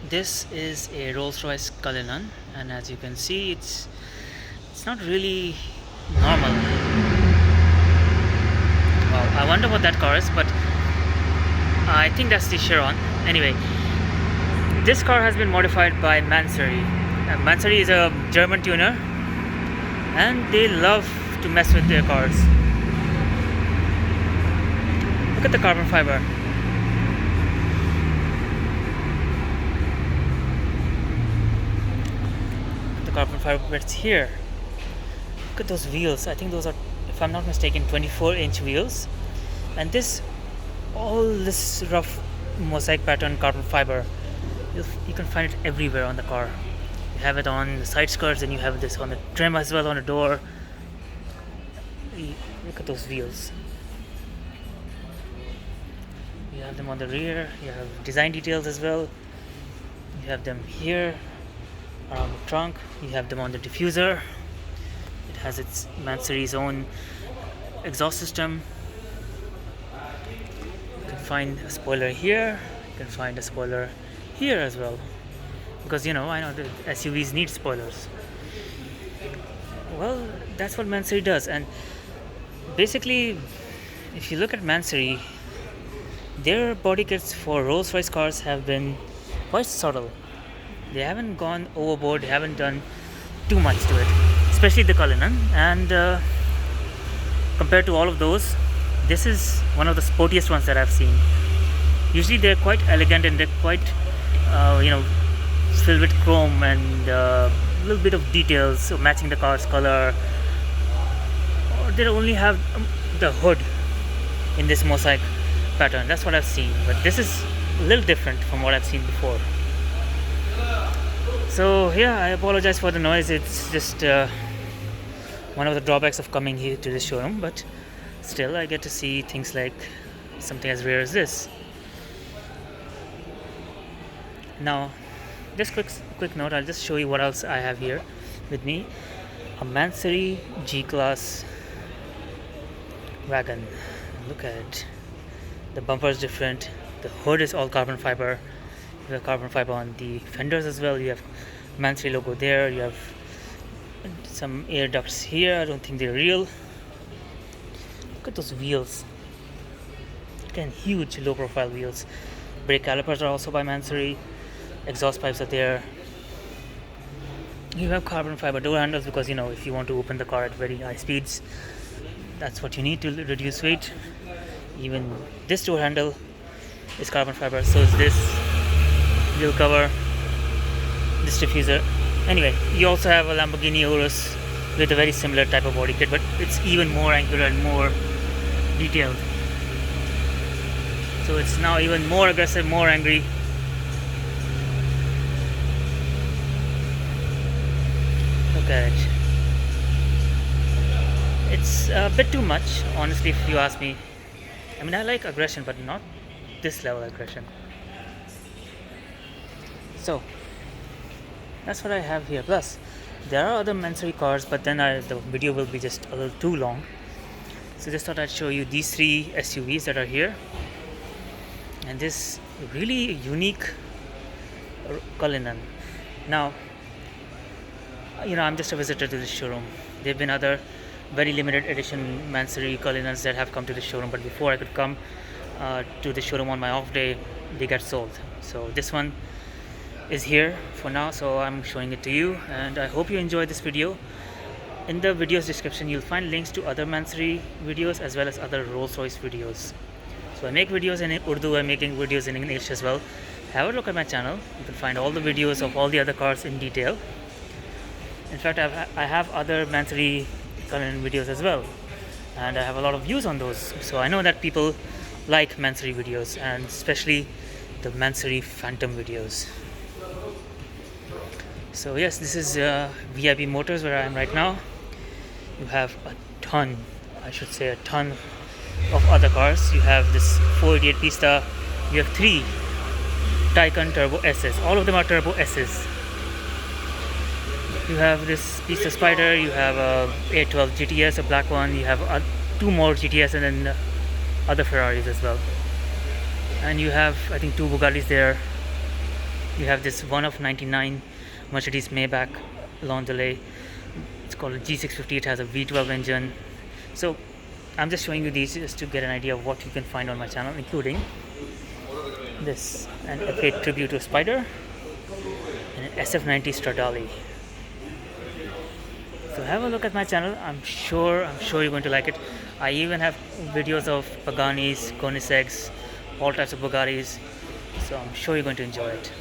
This is a Royce Cullinan, and as you can see, it's not really normal. Well, I wonder what that car is, but I think that's the Chiron. Anyway, this car has been modified by Mansory. Mansory is a German tuner, and they love to mess with their cars. Look at the carbon fiber. The carbon fiber bits here. Look at those wheels. I think those are, if I'm not mistaken, 24-inch wheels. And all this rough mosaic pattern carbon fiber, you can find it everywhere on the car. You have it on the side skirts, and you have this on the trim as well, on the door. Look at those wheels. You have them on the rear. You have design details as well. You have them here around the trunk. You have them on the diffuser. It has its Mansory's own exhaust system. You can find a spoiler here. You can find a spoiler here as well, because I know the SUVs need spoilers. Well, that's what Mansory does. And basically, if you look at Mansory, their body kits for Rolls-Royce cars have been quite subtle. They haven't gone overboard. They haven't done too much to it, especially the Cullinan. And compared to all of those, this is one of the sportiest ones that I've seen. Usually they're quite elegant, and they're quite filled with chrome and a little bit of details, so matching the car's color. Or they only have the hood in this mosaic pattern. That's what I've seen, but this is a little different from what I've seen before. So yeah, I apologize for the noise. It's just one of the drawbacks of coming here to the showroom, but still I get to see things like something as rare as this. Now, just quick note, I'll just show you what else I have here with me. A Mansory G-Class wagon. Look at it. The bumper is different. The hood is all carbon fiber. You have carbon fiber on the fenders as well. You have Mansory logo there. You have some air ducts here. I don't think they're real. Look at those wheels. Again, huge low profile wheels. Brake calipers are also by Mansory. Exhaust pipes are there. You have carbon fiber door handles, because if you want to open the car at very high speeds, that's what you need to reduce weight. Even this door handle is carbon fiber, so is this wheel cover, this diffuser. Anyway, you also have a Lamborghini Urus with a very similar type of body kit, but it's even more angular and more detailed. So it's now even more aggressive, more angry. Look at it. It's a bit too much, honestly, if you ask me. I mean, I like aggression, but not this level aggression. So that's what I have here. Plus, there are other Mansory cars, but then the video will be just a little too long. So just thought I'd show you these three SUVs that are here, and this really unique Cullinan. Now, I'm just a visitor to the showroom. There have been other very limited edition Mansory Cullinans that have come to the showroom, but before I could come to the showroom on my off day, they got sold. So this one is here for now, so I'm showing it to you, and I hope you enjoyed this video. In the video's description, you'll find links to other Mansory videos as well as other Rolls-Royce videos. So I make videos in Urdu. I'm making videos in English as well. Have a look at my channel. You can find all the videos of all the other cars in detail. In fact, I have other Mansory Cullinan videos as well, and I have a lot of views on those. So I know that people like Mansory videos, and especially the Mansory Phantom videos. So yes, this is VIP Motors, where I am right now. You have a ton of other cars. You have this 488 Pista. You have 3 Taycan Turbo S's. All of them are Turbo S's. You have this Pista Spider. You have a 812 GTS, a black one. You have 2 more GTS, and then other Ferraris as well. And you have, I think, 2 Bugattis there. You have this one of 99 Mercedes Maybach along the way. It's called a G650. It has a V12 engine. So I'm just showing you these just to get an idea of what you can find on my channel, including this, an F8 tribute to a Spider, and an SF90 Stradale. So have a look at my channel. I'm sure you're going to like it. I even have videos of Paganis, Koenigseggs, all types of Bugattis. So I'm sure you're going to enjoy it.